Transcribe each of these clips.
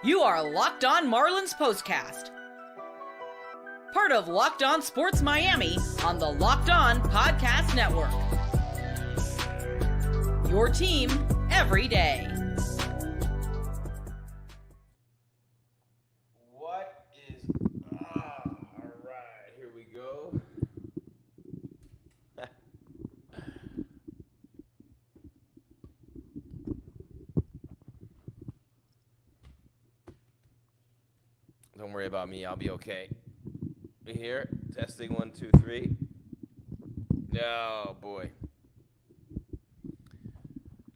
You are Locked On Marlins Postcast, part of Locked On Sports Miami on the Locked On Podcast Network. Your team every day. What is... all right, here we go. Don't worry about me, I'll be okay. We here? Testing 1, 2, 3. Oh, boy.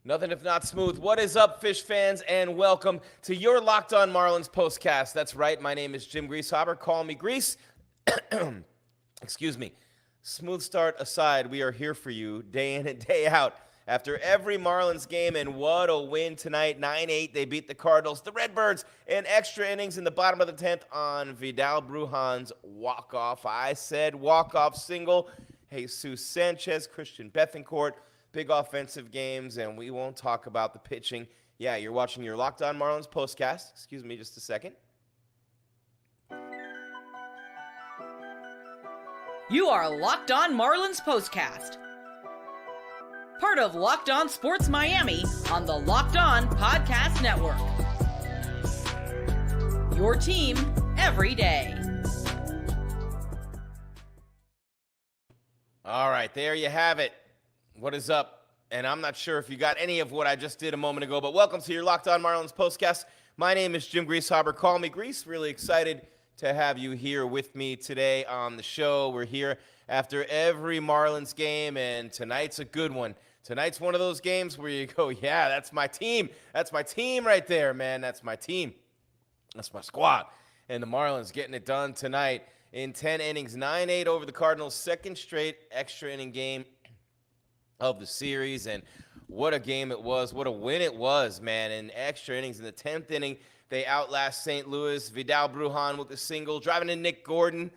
Nothing if not smooth. What is up, Fish fans, and welcome to your Locked On Marlins Postcast. That's right, my name is Jim Grieshaber. Call me Grease. Excuse me. Smooth start aside, we are here for you day in and day out. After every Marlins game, and what a win tonight. 9-8, they beat the Cardinals. The Redbirds in extra innings in the bottom of the 10th on Vidal Brujan's walk-off. I said walk-off single. Jesus Sanchez, Christian Bethancourt. Big offensive games, and we won't talk about the pitching. Yeah, you're watching your Locked On Marlins postcast. Excuse me just a second. You are Locked On Marlins Postcast, part of Locked On Sports Miami on the Locked On Podcast Network. Your team every day. All right, there you have it. What is up? And I'm not sure if you got any of what I just did a moment ago, but welcome to your Locked On Marlins postcast. My name is Jim Grieshaber. Call me Grease. Really excited to have you here with me today on the show. We're here after every Marlins game, and tonight's a good one. Tonight's one of those games where you go, yeah, that's my team. That's my team right there, man. That's my team. That's my squad. And the Marlins getting it done tonight in 10 innings, 9-8 over the Cardinals, second straight extra inning game of the series. And what a game it was. What a win it was, man. In extra innings, in the 10th inning, they outlast St. Louis. Vidal Brujan with a single, driving in Nick Gordon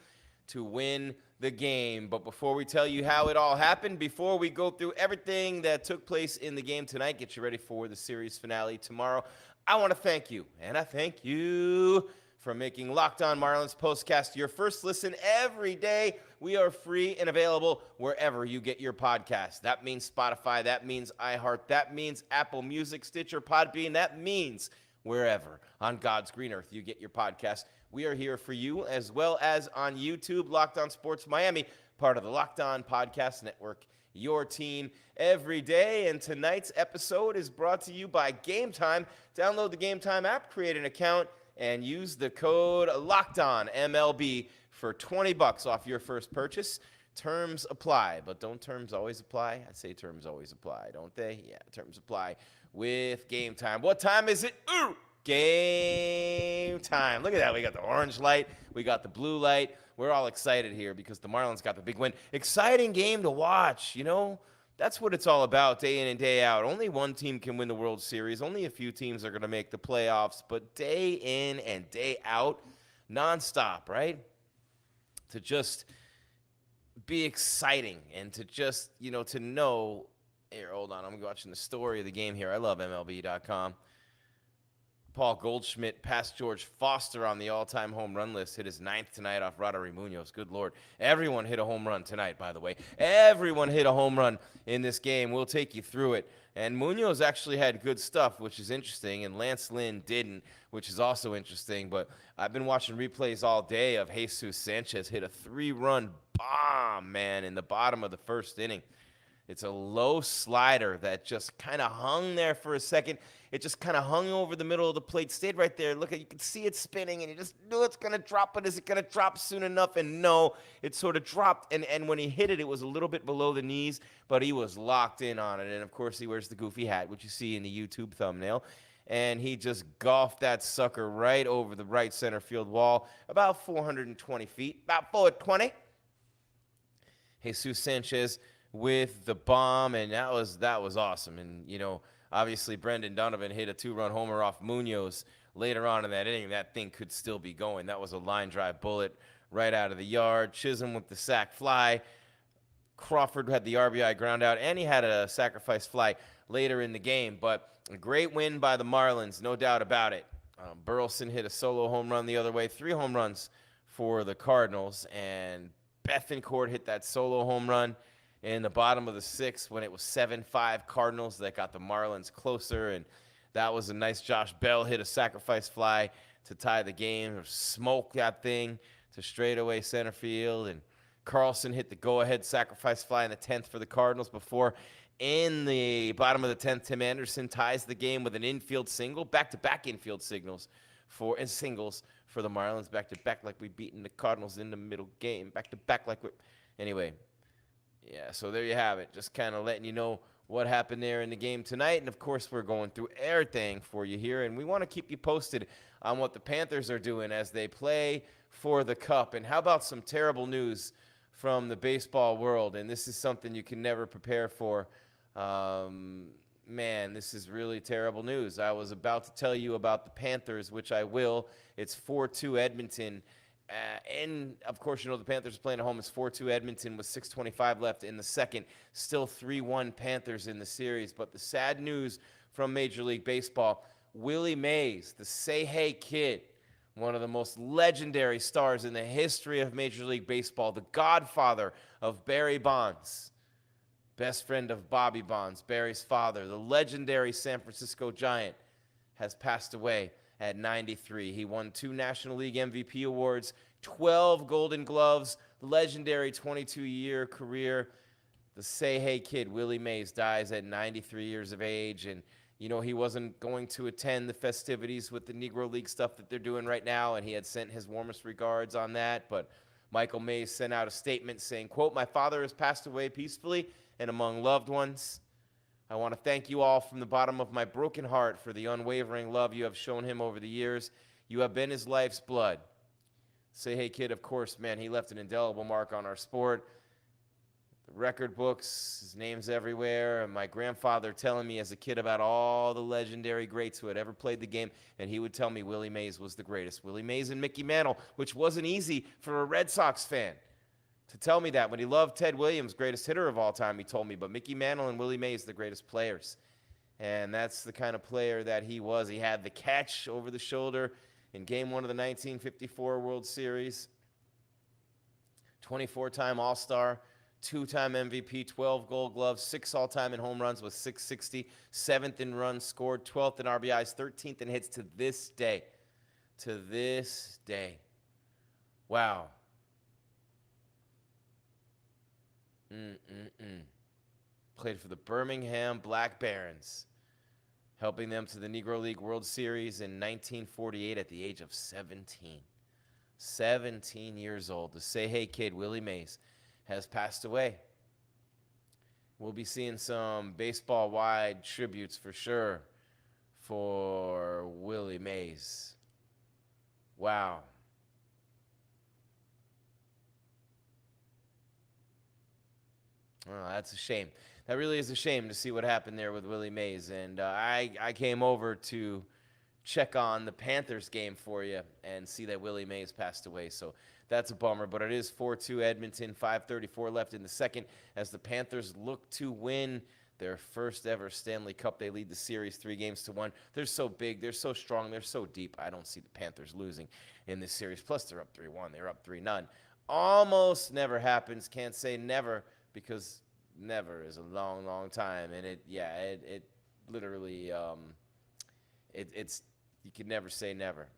to win the game. But before we tell you how it all happened, before we go through everything that took place in the game tonight, get you ready for the series finale tomorrow, I want to thank you, and I thank you for making Locked On Marlins Postcast your first listen every day. We are free and available wherever you get your podcast. That means Spotify. That means iHeart. That means Apple Music, Stitcher, Podbean. That means wherever on God's green earth you get your podcast. We are here for you, as well as on YouTube, Locked On Sports Miami, part of the Locked On Podcast Network, your team every day. And tonight's episode is brought to you by Game Time. Download the Game Time app, create an account, and use the code LOCKEDONMLB for $20 off your first purchase. Terms apply, but don't terms always apply? I'd say terms always apply, don't they? Yeah, terms apply with Game Time. What time is it? Ooh, game time. Look at that. We got the orange light. We got the blue light. We're all excited here because the Marlins got the big win. Exciting game to watch, you know? That's what it's all about day in and day out. Only one team can win the World Series. Only a few teams are going to make the playoffs. But day in and day out, nonstop, right? To just be exciting and to just, you know, to know. Here, hold on. I'm watching the story of the game here. I love MLB.com. Paul Goldschmidt passed George Foster on the all-time home run list. Hit his 9th tonight off Roddery Munoz. Good Lord. Everyone hit a home run tonight, by the way. Everyone hit a home run in this game. We'll take you through it. And Munoz actually had good stuff, which is interesting, and Lance Linn didn't, which is also interesting. But I've been watching replays all day of Jesus Sanchez hit a 3-run bomb, man, in the bottom of the first inning. It's a low slider that just kind of hung there for a second. It just kind of hung over the middle of the plate, stayed right there. Look, you can see it spinning, and you just knew it's going to drop, but is it going to drop soon enough? And no, it sort of dropped, and when he hit it, it was a little bit below the knees, but he was locked in on it. And, of course, he wears the goofy hat, which you see in the YouTube thumbnail. And he just golfed that sucker right over the right center field wall, about 420 feet, about 420. Jesus Sanchez with the bomb, and that was awesome. And, you know, obviously Brendan Donovan hit a 2-run homer off Munoz later on in that inning. That thing could still be going. That was a line drive bullet right out of the yard. Chisholm with the sac fly. Crawford had the RBI ground out, and he had a sacrifice fly later in the game. But a great win by the Marlins, no doubt about it. Burleson hit a solo home run the other way, 3 home runs for the Cardinals, and Bethancourt hit that solo home run in the bottom of the 6th when it was 7-5 Cardinals. That got the Marlins closer, and that was a nice. Josh Bell hit a sacrifice fly to tie the game, or smoke that thing to straightaway center field, and Carson hit the go-ahead sacrifice fly in the 10th for the Cardinals before, in the bottom of the 10th, Tim Anderson ties the game with an infield single, back-to-back infield singles singles for the Marlins, back-to-back like we beaten the Cardinals in the middle game, back-to-back like we... Anyway, yeah, so there you have it. Just kind of letting you know what happened there in the game tonight. And, of course, we're going through everything for you here. And we want to keep you posted on what the Panthers are doing as they play for the Cup. And how about some terrible news from the baseball world? And this is something you can never prepare for. Man, this is really terrible news. I was about to tell you about the Panthers, which I will. It's 4-2 Edmonton. And, of course, you know the Panthers are playing at home. It's 4-2 Edmonton with 6:25 left in the second. Still 3-1 Panthers in the series. But the sad news from Major League Baseball, Willie Mays, the Say Hey Kid, one of the most legendary stars in the history of Major League Baseball, the godfather of Barry Bonds, best friend of Bobby Bonds, Barry's father, the legendary San Francisco Giant, has passed away at 93. He won 2 National League MVP awards, 12 Golden Gloves, legendary 22-year career. The Say Hey Kid, Willie Mays, dies at 93 years of age. And, you know, he wasn't going to attend the festivities with the Negro League stuff that they're doing right now, and he had sent his warmest regards on that. But Michael Mays sent out a statement saying, quote, "My father has passed away peacefully and among loved ones. I want to thank you all from the bottom of my broken heart for the unwavering love you have shown him over the years. You have been his life's blood." Say Hey Kid, of course, man, he left an indelible mark on our sport. The record books, his name's everywhere. And my grandfather telling me as a kid about all the legendary greats who had ever played the game, and he would tell me Willie Mays was the greatest. Willie Mays and Mickey Mantle, which wasn't easy for a Red Sox fan to tell me that. When he loved Ted Williams, greatest hitter of all time, he told me, but Mickey Mantle and Willie Mays, the greatest players. And that's the kind of player that he was. He had the catch over the shoulder in Game 1 of the 1954 World Series. 24-time All-Star, 2-time MVP, 12 Gold Gloves, 6 all-time in home runs with 660, 7th in runs scored, 12th in RBIs, 13th in hits to this day. To this day. Wow. Played for the Birmingham Black Barons, helping them to the Negro League World Series in 1948 at the age of 17. 17 years old. The Say Hey Kid, Willie Mays, has passed away. We'll be seeing some baseball-wide tributes for sure for Willie Mays. Wow. Oh, that's a shame. That really is a shame to see what happened there with Willie Mays. And I came over to check on the Panthers game for you and see that Willie Mays passed away. So that's a bummer. But it is 4-2 Edmonton, 5:34 left in the second as the Panthers look to win their first ever Stanley Cup. They lead the series 3-1. They're so big. They're so strong. They're so deep. I don't see the Panthers losing in this series. Plus, they're up 3-1. They're up 3-0. Almost never happens. Can't say never, because never is a long, long time. And it literally, it's, you can never say never.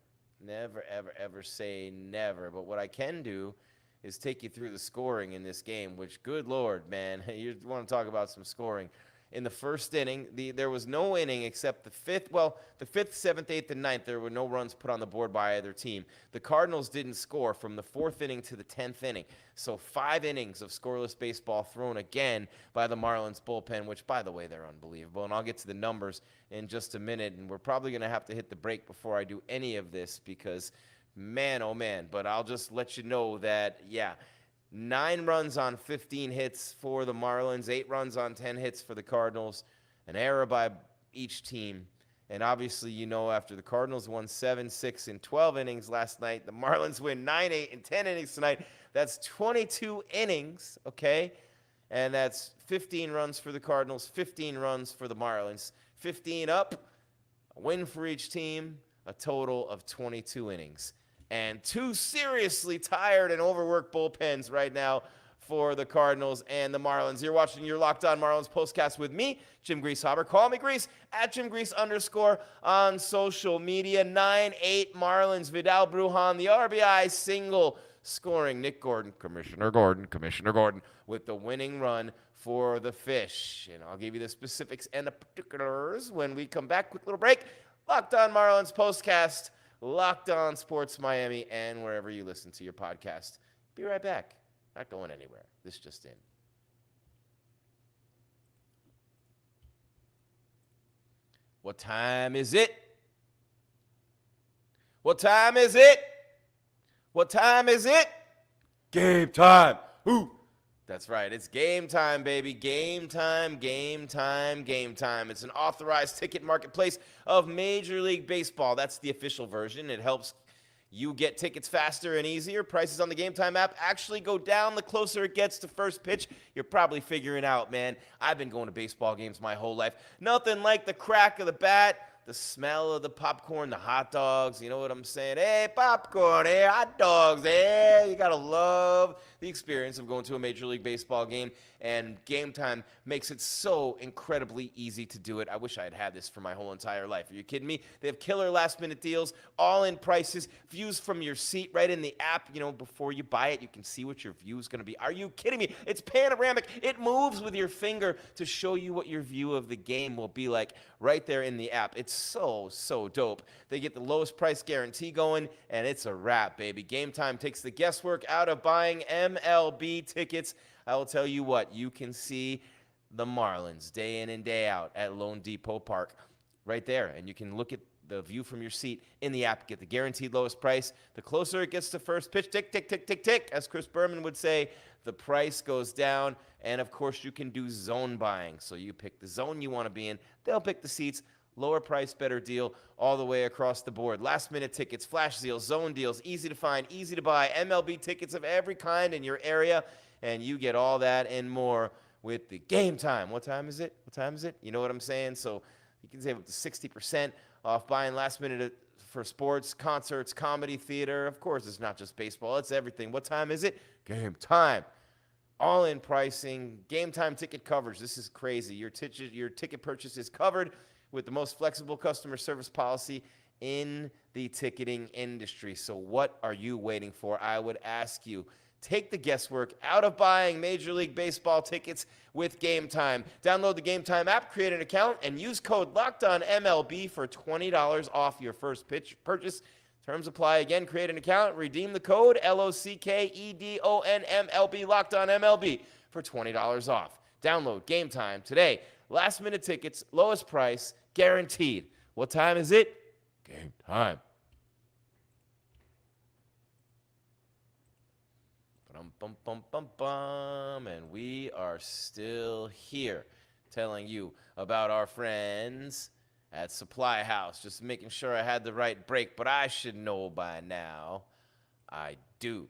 Never, ever, ever say never. But what I can do is take you through the scoring in this game, which, good Lord, man, you want to talk about some scoring. In the first inning, there was no inning except the fifth, 7th, 8th, and 9th. There were no runs put on the board by either team. The Cardinals didn't score from the 4th inning to the 10th inning. So 5 innings of scoreless baseball thrown again by the Marlins bullpen, which, by the way, they're unbelievable. And I'll get to the numbers in just a minute. And we're probably going to have to hit the break before I do any of this because, man, oh, man. But I'll just let you know that, 9 runs on 15 hits for the Marlins, 8 runs on 10 hits for the Cardinals, an error by each team. And obviously, you know, after the Cardinals won 7, 6, and 12 innings last night, the Marlins win 9, 8, and 10 innings tonight. That's 22 innings, okay? And that's 15 runs for the Cardinals, 15 runs for the Marlins. 15 up, a win for each team, a total of 22 innings. And two seriously tired and overworked bullpens right now for the Cardinals and the Marlins. You're watching your Locked On Marlins postcast with me, Jim Grieshaber. Call me Gries at @JimGries_ on social media. 9-8 Marlins. Vidal Brujan, the RBI single, scoring Nick Gordon, Commissioner Gordon, with the winning run for the Fish. And I'll give you the specifics and the particulars when we come back. Quick little break. Locked On Marlins postcast, Locked On Sports Miami, and wherever you listen to your podcast. Be right back. Not going anywhere. This just in. What time is it? What time is it? What time is it? Game time. Ooh. That's right. It's game time, baby. Game time, game time, game time. It's an authorized ticket marketplace of Major League Baseball. That's the official version. It helps you get tickets faster and easier. Prices on the Game Time app actually go down the closer it gets to first pitch. You're probably figuring out, man, I've been going to baseball games my whole life. Nothing like the crack of the bat, the smell of the popcorn, the hot dogs. You know what I'm saying? Hey, popcorn, hey, hot dogs, hey. You got to love the experience of going to a Major League Baseball game, and Game Time makes it so incredibly easy to do it. I wish I had had this for my whole entire life. Are you kidding me? They have killer last-minute deals, all-in prices, views from your seat right in the app. You know, before you buy it, you can see what your view is going to be. Are you kidding me? It's panoramic. It moves with your finger to show you what your view of the game will be like right there in the app. It's so, so dope. They get the lowest price guarantee going, and it's a wrap, baby. Game Time takes the guesswork out of buying MLB tickets. I will tell you what, you can see the Marlins day in and day out at Lone Depot Park right there, and you can look at the view from your seat in the app, get the guaranteed lowest price. The closer it gets to first pitch, tick, tick, tick, tick, tick, as Chris Berman would say, the price goes down. And of course, you can do zone buying. So you pick the zone you want to be in, they'll pick the seats. Lower price, better deal all the way across the board. Last minute tickets, flash deals, zone deals, easy to find, easy to buy, MLB tickets of every kind in your area, and you get all that and more with the Game Time. What time is it? What time is it? You know what I'm saying? So you can save up to 60% off buying last minute for sports, concerts, comedy, theater. Of course, it's not just baseball. It's everything. What time is it? Game Time. All-in pricing, Game Time ticket coverage. This is crazy. Your ticket purchase is covered with the most flexible customer service policy in the ticketing industry. So what are you waiting for? I would ask you, take the guesswork out of buying Major League Baseball tickets with Game Time. Download the Game Time app, create an account, and use code LOCKEDONMLB for $20 off your first purchase. Terms apply. Again, create an account, redeem the code LOCKEDONMLB, LOCKEDONMLB, for $20 off. Download Game Time today. Last minute tickets, lowest price, guaranteed. What time is it? Game time. Bum, bum, bum, bum. And we are still here telling you about our friends at Supply House. Just making sure I had the right break, but I should know by now. I do.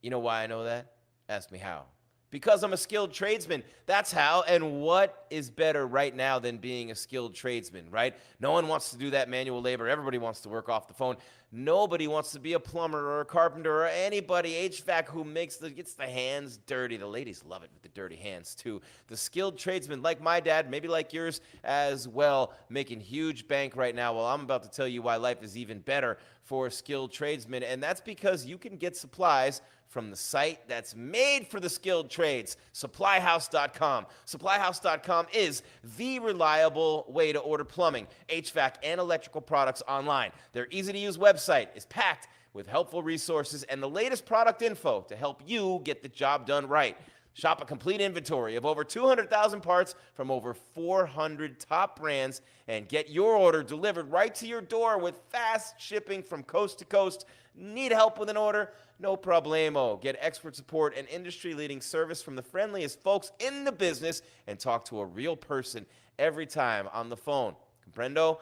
You know why I know that? Ask me how. Because I'm a skilled tradesman. That's how. And what is better right now than being a skilled tradesman, right? No one wants to do that manual labor. Everybody wants to work off the phone. Nobody wants to be a plumber or a carpenter or anybody HVAC who gets the hands dirty. The ladies love it with the dirty hands too. The skilled tradesman, like my dad, maybe like yours as well, making huge bank right now. Well, I'm about to tell you why life is even better for skilled tradesmen. And that's because you can get supplies from the site that's made for the skilled trades, SupplyHouse.com. SupplyHouse.com is the reliable way to order plumbing, HVAC, and electrical products online. Their easy-to-use website is packed with helpful resources and the latest product info to help you get the job done right. Shop a complete inventory of over 200,000 parts from over 400 top brands and get your order delivered right to your door with fast shipping from coast to coast. Need help with an order? No problemo. Get expert support and industry-leading service from the friendliest folks in the business and talk to a real person every time on the phone. Comprendo?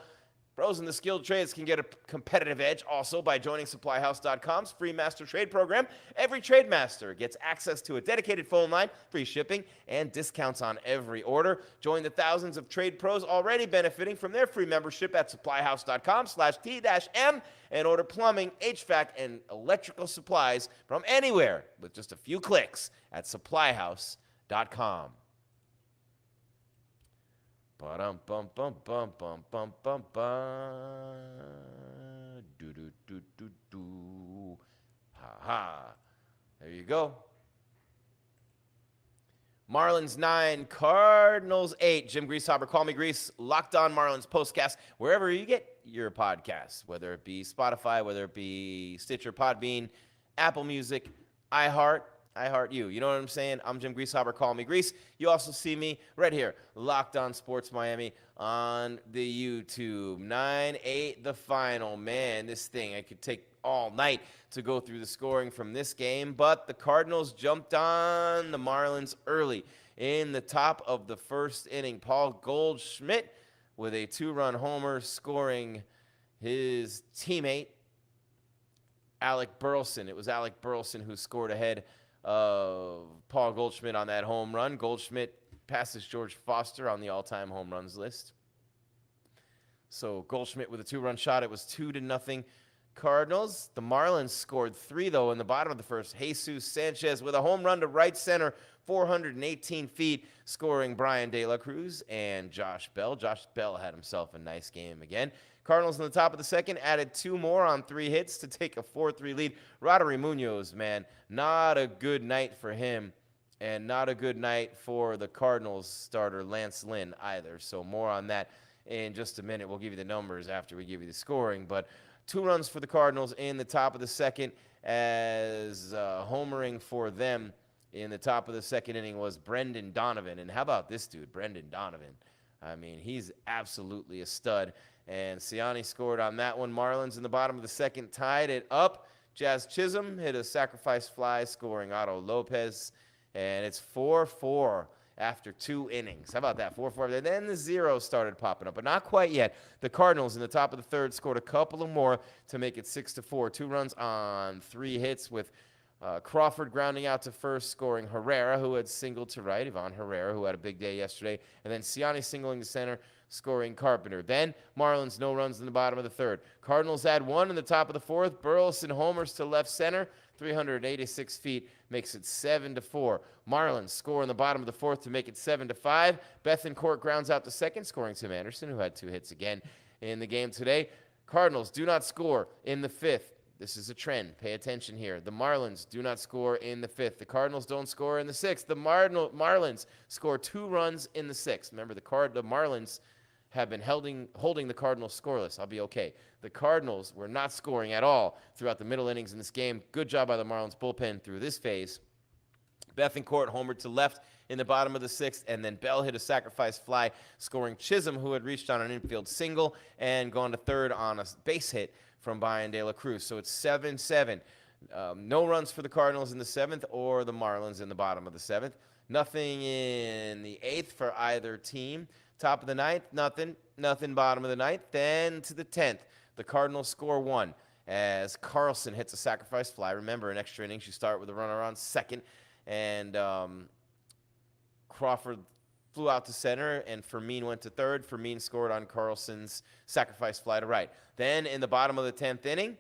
Pros in the skilled trades can get a competitive edge also by joining SupplyHouse.com's free master trade program. Every trade master gets access to a dedicated phone line, free shipping, and discounts on every order. Join the thousands of trade pros already benefiting from their free membership at SupplyHouse.com/T-M and order plumbing, HVAC, and electrical supplies from anywhere with just a few clicks at SupplyHouse.com. Bum bum bum bum bum bum bum bum. Do do do do do. Ha ha. There you go. Marlins 9, Cardinals 8. Jim Grieshaber, call me Grease. Locked On Marlins Postcast, wherever you get your podcasts, whether it be Spotify, whether it be Stitcher, Podbean, Apple Music, iHeart you. You know what I'm saying? I'm Jim Grieshaber, call me Grease. You also see me right here, Locked On Sports Miami on the YouTube. 9-8 the final. Man, this thing, I could take all night to go through the scoring from this game, but the Cardinals jumped on the Marlins early in the top of the first inning. Paul Goldschmidt with a 2-run homer, scoring his teammate, Alec Burleson. It was Alec Burleson who scored ahead of Paul Goldschmidt on that home run. Goldschmidt passes George Foster on the all-time home runs list. So Goldschmidt with a 2-run shot. It was 2-0 Cardinals. The Marlins scored 3, though, in the bottom of the first. Jesus Sanchez with a home run to right center, 418 feet, scoring Brian De La Cruz and Josh Bell. Josh Bell had himself a nice game again. Cardinals in the top of the second added 2 more on 3 hits to take a 4-3 lead. Roddery Munoz, man, not a good night for him, and not a good night for the Cardinals starter Lance Linn either. So more on that in just a minute. We'll give you the numbers after we give you the scoring. But 2 runs for the Cardinals in the top of the second, as homering for them in the top of the second inning was Brendan Donovan. And how about this dude, Brendan Donovan? I mean, he's absolutely a stud. And Siani scored on that one. Marlins in the bottom of the second tied it up. Jazz Chisholm hit a sacrifice fly, scoring Otto Lopez. And it's 4-4 after 2 innings. How about that? 4-4. Then the zeros started popping up, but not quite yet. The Cardinals in the top of the third scored a couple of more to make it 6-4. 2 runs on 3 hits, with Crawford grounding out to first, scoring Herrera, who had singled to right. Ivan Herrera, who had a big day yesterday. And then Siani singling to center, scoring Carpenter. Then Marlins, no runs in the bottom of the third. Cardinals add 1 in the top of the fourth. Burleson homers to left center, 386 feet, makes it 7-4. Marlins score in the bottom of the fourth to make it 7-5. Bethancourt grounds out to second, scoring Tim Anderson, who had 2 hits again in the game today. Cardinals do not score in the fifth. This is a trend. Pay attention here. The Marlins do not score in the fifth. The Cardinals don't score in the sixth. The Marlins score 2 runs in the sixth. Remember, the Marlins have been holding the Cardinals scoreless. I'll be okay. The Cardinals were not scoring at all throughout the middle innings in this game. Good job by the Marlins bullpen through this phase. Bethancourt homered to left in the bottom of the sixth, and then Bell hit a sacrifice fly, scoring Chisholm, who had reached on an infield single and gone to third on a base hit from Brian De La Cruz. So it's 7-7. No runs for the Cardinals in the seventh or the Marlins in the bottom of the seventh. Nothing in the eighth for either team. Top of the ninth, nothing. Bottom of the ninth. Then to the 10th, the Cardinals score 1 as Carson hits a sacrifice fly. Remember, in extra innings, you start with a runner on second, and Crawford flew out to center, and Fermin went to third. Fermin scored on Carlson's sacrifice fly to right. Then in the bottom of the 10th inning,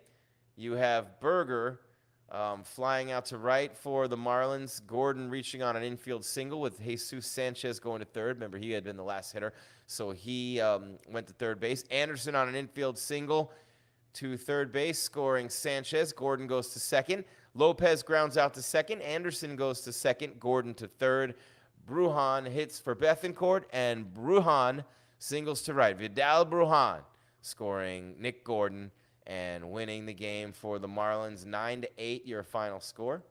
you have Berger flying out to right for the Marlins. Gordon reaching on an infield single with Jesus Sanchez going to third. Remember, he had been the last hitter, so he went to third base. Anderson on an infield single to third base, scoring Sanchez. Gordon goes to second. Lopez grounds out to second. Anderson goes to second. Gordon to third. Brujan hits for Bethancourt, and Brujan singles to right. Vidal Brujan scoring Nick Gordon and winning the game for the Marlins. 9-8, your final score.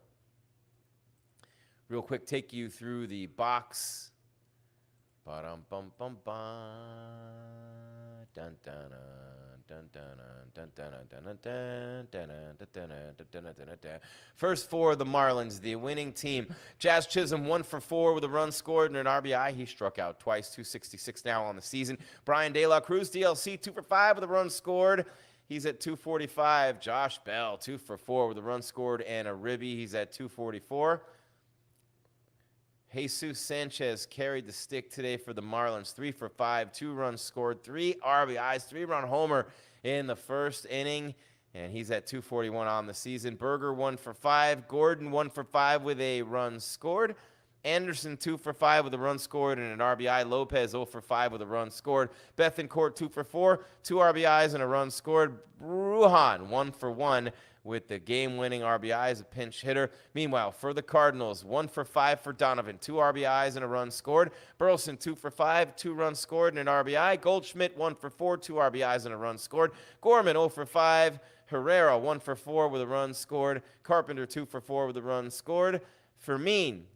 Real quick, take you through the box. Ba-dum-bum-bum-bum. Dun-dun-dun, First for the Marlins, the winning team. Jazz Chisholm 1 for 4 with a run scored and an RBI. He struck out twice, 266 now on the season. Brian De La Cruz, DLC, 2 for 5 with a run scored. He's at 245. Josh Bell, 2 for 4 with a run scored and a ribby. He's at 244. Jesus Sanchez carried the stick today for the Marlins. 3 for 5, 2 runs scored, 3 RBIs, 3-run homer in the first inning. And he's at 241 on the season. Berger 1 for 5. Gordon 1 for 5 with a run scored. Anderson 2 for 5 with a run scored and an RBI. Lopez 0 for 5 with a run scored. Bethancourt 2 for 4, 2 RBIs and a run scored. Brujan 1 for 1 with the game-winning RBI as a pinch hitter. Meanwhile, for the Cardinals, 1 for 5 for Donovan, 2 RBIs and a run scored. Burleson 2 for 5, 2 runs scored and an RBI. Goldschmidt 1 for 4, 2 RBIs and a run scored. Gorman 0 for 5. Herrera 1 for 4 with a run scored. Carpenter 2 for 4 with a run scored. Fermin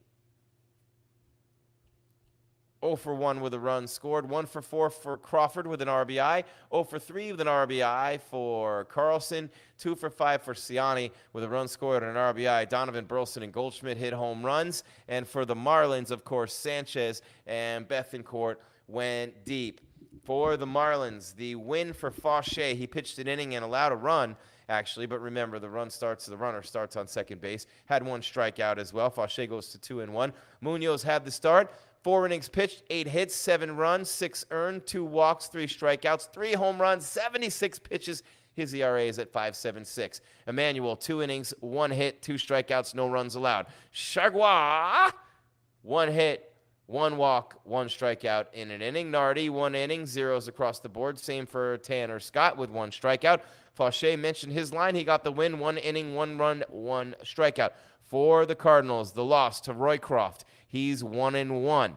0 for 1 with a run scored. 1 for 4 for Crawford with an RBI. 0 for 3 with an RBI for Carson. 2 for 5 for Ciani with a run scored and an RBI. Donovan, Burleson, and Goldschmidt hit home runs. And for the Marlins, of course, Sanchez and Bethancourt went deep. For the Marlins, the win for Fauché. He pitched an inning and allowed a run, actually. But remember, the runner starts on second base. Had 1 strikeout as well. Fauché goes to 2-1. Munoz had the start. 4 innings pitched, 8 hits, 7 runs, 6 earned, 2 walks, 3 strikeouts, 3 home runs, 76 pitches. His ERA is at 5.76. Emmanuel, 2 innings, 1 hit, 2 strikeouts, no runs allowed. Chargois, 1 hit, 1 walk, 1 strikeout in an inning. Nardi, 1 inning, zeros across the board. Same for Tanner Scott with 1 strikeout. Fauché mentioned his line. He got the win, 1 inning, 1 run, 1 strikeout. For the Cardinals, the loss to Roycroft. He's 1-1.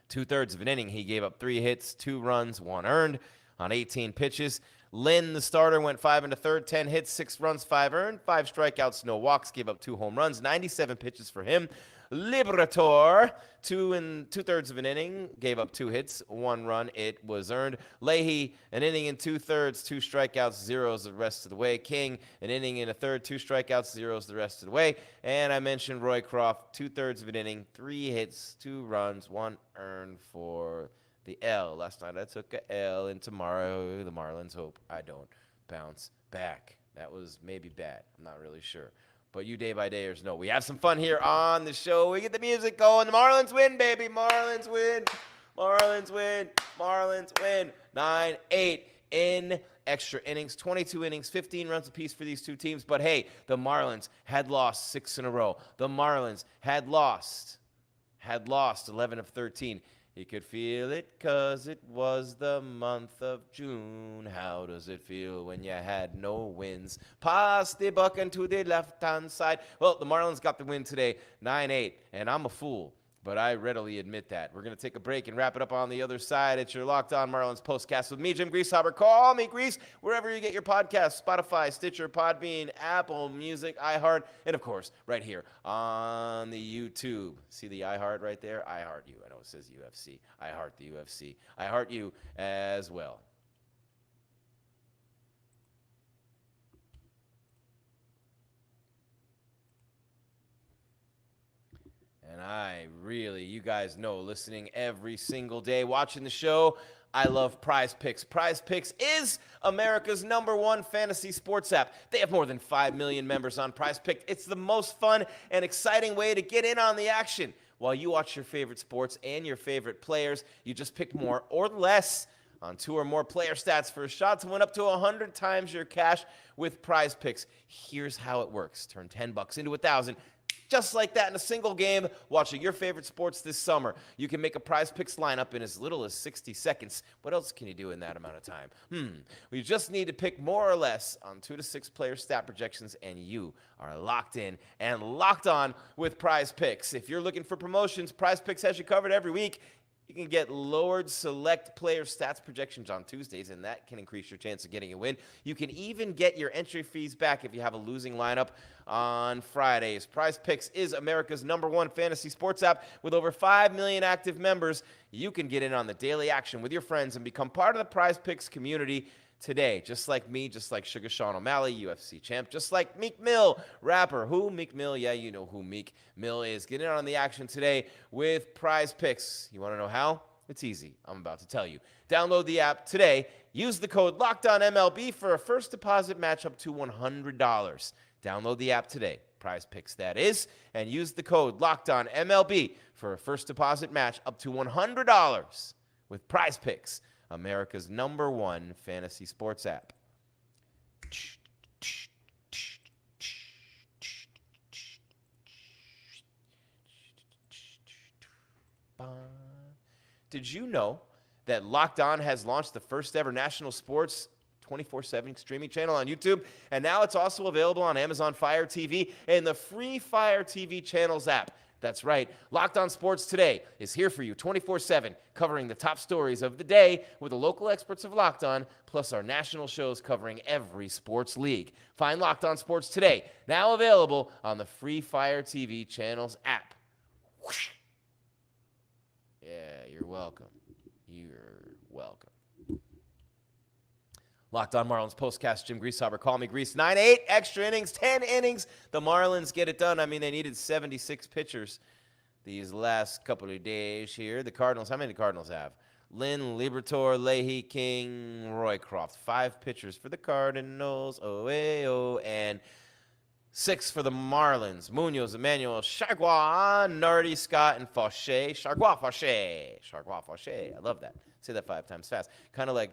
2/3 of an inning. He gave up 3 hits, 2 runs, 1 earned on 18 pitches. Linn, the starter, went 5 1/3, 10 hits, 6 runs, 5 earned, 5 strikeouts, no walks, gave up 2 home runs, 97 pitches for him. Liberator, 2 2/3 of an inning, gave up 2 hits, 1 run, it was earned. Leahy, an inning and 2/3, 2 strikeouts, zeros the rest of the way. King, an inning and a third, 2 strikeouts, zeros the rest of the way. And I mentioned Roycroft, 2/3 of an inning, 3 hits, 2 runs, 1 earned for the L. Last night I took a L, and tomorrow the Marlins hope I don't bounce back. That was maybe bad. I'm not really sure. But you day-by-dayers know we have some fun here on the show. We get the music going. The Marlins win, baby. Marlins win. Marlins win. Marlins win. 9-8 in extra innings. 22 innings, 15 runs apiece for these two teams. But, hey, the Marlins had lost 6 in a row. The Marlins had lost 11 of 13. You could feel it 'cause it was the month of June. How does it feel when you had no wins? Pass the buck into the left-hand side. Well, the Marlins got the win today, 9-8, and I'm a fool, but I readily admit that. We're going to take a break and wrap it up on the other side. It's your Locked On Marlins postcast with me, Jim Grieshaber. Call me Grease, wherever you get your podcasts, Spotify, Stitcher, Podbean, Apple Music, iHeart, and, of course, right here on the YouTube. See the iHeart right there? I heart you. I know it says UFC. I heart the UFC. I heart you as well. And I really, you guys know, listening every single day, watching the show, I love Prize Picks. Prize Picks is America's #1 fantasy sports app. They have more than 5 million members on Prize Picks. It's the most fun and exciting way to get in on the action. While you watch your favorite sports and your favorite players, you just pick more or less on 2 or more player stats for a shot to win up to 100 times your cash with Prize Picks. Here's how it works. Turn $10 into 1,000. Just like that in a single game, watching your favorite sports this summer. You can make a Prize Picks lineup in as little as 60 seconds. What else can you do in that amount of time? We just need to pick more or less on 2 to 6 player stat projections, and you are locked in and locked on with Prize Picks. If you're looking for promotions, Prize Picks has you covered every week. You can get lowered select player stats projections on Tuesdays, and that can increase your chance of getting a win. You can even get your entry fees back if you have a losing lineup on Fridays. Prize Picks is America's #1 fantasy sports app with over 5 million active members. You can get in on the daily action with your friends and become part of the Prize Picks community today. Just like me, just like Sugar Sean O'Malley, UFC champ, just like Meek Mill, rapper. Who? Meek Mill. Yeah, you know who Meek Mill is. Get in on the action today with Prize Picks. You want to know how? It's easy. I'm about to tell you. Download the app today. Use the code LOCKEDONMLB for a first deposit match up to $100. Download the app today. Prize Picks, that is. And use the code LOCKEDONMLB for a first deposit match up to $100 with Prize Picks, America's #1 fantasy sports app. Did you know that Locked On has launched the first ever national sports 24/7 streaming channel on YouTube? And now it's also available on Amazon Fire TV and the free Fire TV channels app. That's right. Locked On Sports Today is here for you 24/7, covering the top stories of the day with the local experts of Locked On, plus our national shows covering every sports league. Find Locked On Sports Today, now available on the free Fire TV channels app. Whoosh. Yeah, you're welcome. You're welcome. Locked On Marlins postcast, Jim Grieshaber. Call me Grease. 9-8, extra innings, 10 innings. The Marlins get it done. I mean, they needed 76 pitchers these last couple of days here. The Cardinals, how many do the Cardinals have? Linn, Liberatore, Leahy, King, Roycroft. 5 pitchers for the Cardinals. Oh, and 6 for the Marlins. Munoz, Emmanuel, Chargois, Nardi, Scott, and Fauché. Chargois, Fauché. I love that. Say that 5 times fast. Kind of like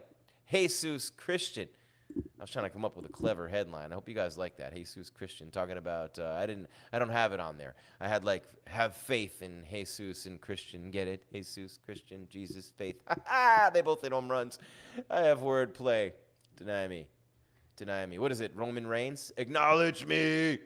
Jesus Christian. I was trying to come up with a clever headline. I hope you guys like that. Jesus Christian, talking about, I don't have it on there. I had like, have faith in Jesus and Christian. Get it? Jesus, Christian, Jesus, faith. They both hit home runs. I have wordplay. Deny me. What is it? Roman Reigns? Acknowledge me.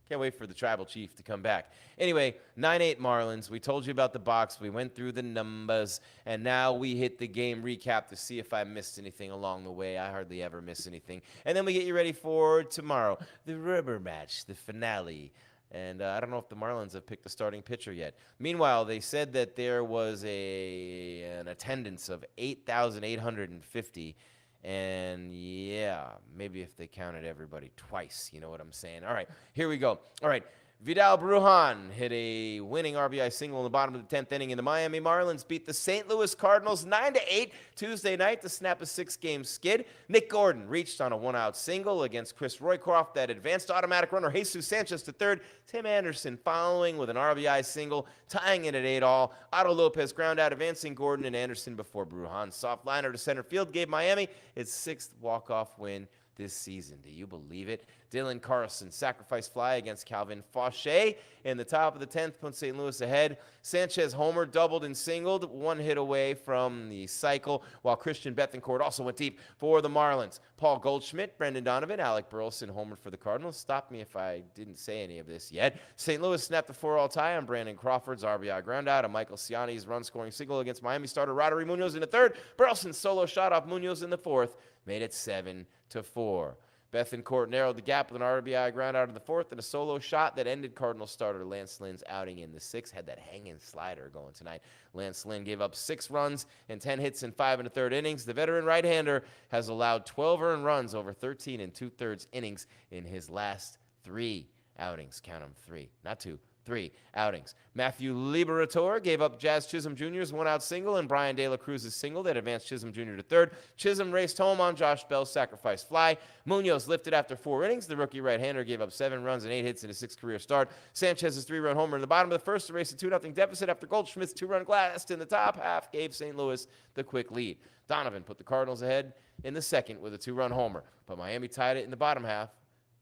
Can't wait for the tribal chief to come back. Anyway, 9-8 Marlins. We told you about the box. We went through the numbers. And now we hit the game recap to see if I missed anything along the way. I hardly ever miss anything. And then we get you ready for tomorrow, the rubber match, the finale. And I don't know if the Marlins have picked a starting pitcher yet. Meanwhile, they said that there was an attendance of 8,850. And yeah, maybe if they counted everybody twice, you know what I'm saying? All right, here we go. All right, Vidal Brujan hit a winning RBI single in the bottom of the 10th inning, and the Miami Marlins beat the St. Louis Cardinals 9-8 Tuesday night to snap a 6-game skid. Nick Gordon reached on a 1-out single against Chris Roycroft that advanced automatic runner Jesus Sanchez to third. Tim Anderson following with an RBI single, tying it at 8-all. Otto Lopez ground out, advancing Gordon and Anderson before Brujan's soft liner to center field gave Miami its 6th walk-off win this season. Do you believe it? Dylan Carson sacrifice fly against Calvin Fauché in the top of the 10th, put St. Louis ahead. Sanchez homer, doubled and singled, 1 hit away from the cycle, while Christian Bethancourt also went deep for the Marlins. Paul Goldschmidt, Brendan Donovan, Alec Burleson homered for the Cardinals. Stop me if I didn't say any of this yet. St. Louis snapped the 4-all tie on Brandon Crawford's RBI groundout and Michael Ciani's run-scoring single against Miami starter Roddery Munoz in the 3rd. Burleson's solo shot off Munoz in the 4th made it 7-4. Bethancourt narrowed the gap with an RBI ground out in the 4th and a solo shot that ended Cardinals starter Lance Linn's outing in the 6th. Had that hanging slider going tonight. Lance Linn gave up 6 runs and 10 hits in 5 1/3 innings. The veteran right-hander has allowed 12 earned runs over 13 2/3 innings in his last 3 outings. Count them, 3, not 2. 3 outings. Matthew Liberatore gave up Jazz Chisholm Jr.'s 1-out single and Brian De La Cruz's single that advanced Chisholm Jr. to 3rd. Chisholm raced home on Josh Bell's sacrifice fly. Munoz lifted after 4 innings. The rookie right-hander gave up 7 runs and 8 hits in his 6th career start. Sanchez's 3-run homer in the bottom of the 1st to race a 2-0 deficit after Goldschmidt's 2-run blast in the top half gave St. Louis the quick lead. Donovan put the Cardinals ahead in the 2nd with a 2-run homer, but Miami tied it in the bottom half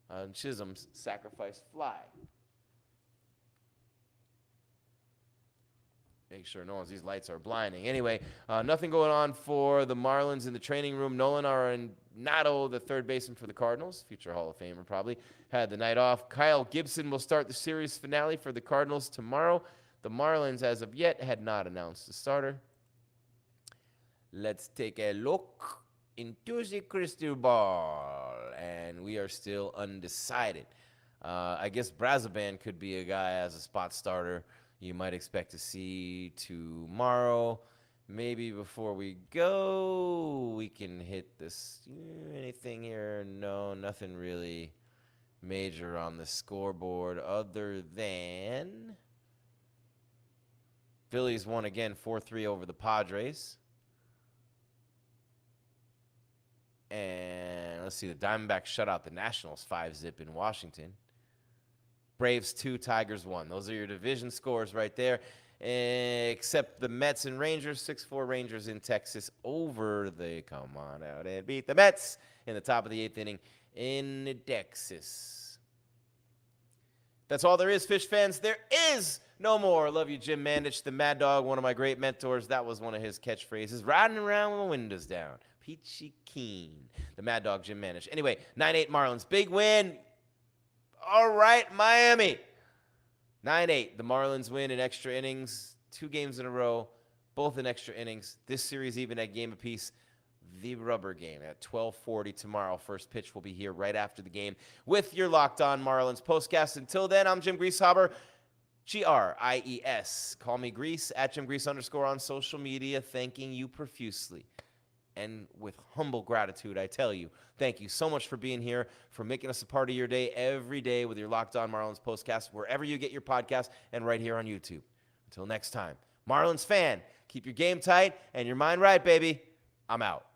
on Chisholm's sacrifice fly. Make sure no one's, these lights are blinding. Anyway, nothing going on for the Marlins in the training room. Nolan Arenado, the 3rd baseman for the Cardinals, future Hall of Famer probably, had the night off. Kyle Gibson will start the series finale for the Cardinals tomorrow. The Marlins, as of yet, had not announced the starter. Let's take a look into the crystal ball, and we are still undecided. I guess Brazoban could be a guy as a spot starter you might expect to see tomorrow. Maybe before we go, we can hit this. Anything here? No, nothing really major on the scoreboard other than Phillies won again 4-3 over the Padres. And let's see, the Diamondbacks shut out the Nationals 5-zip in Washington. Braves 2, Tigers 1. Those are your division scores right there. Except the Mets and Rangers, 6-4 Rangers in Texas over the, come on out and beat the Mets in the top of the 8th inning in Texas. That's all there is, Fish fans. There is no more. Love you, Jim Mandich, the Mad Dog, one of my great mentors. That was one of his catchphrases. Riding around with the windows down. Peachy Keen. The Mad Dog, Jim Mandich. Anyway, 9-8 Marlins. Big win. All right, Miami. 9-8. The Marlins win in extra innings. 2 games in a row, both in extra innings. This series even at game apiece. The rubber game at 12:40 tomorrow. First pitch will be here right after the game with your Locked On Marlins postcast. Until then, I'm Jim Grieshaber, Gries. Call me Grease, at Jim Grease _ on social media. Thanking you profusely. And with humble gratitude, I tell you, thank you so much for being here, for making us a part of your day every day with your Locked On Marlins postcast, wherever you get your podcast, and right here on YouTube. Until next time, Marlins fan, keep your game tight and your mind right, baby. I'm out.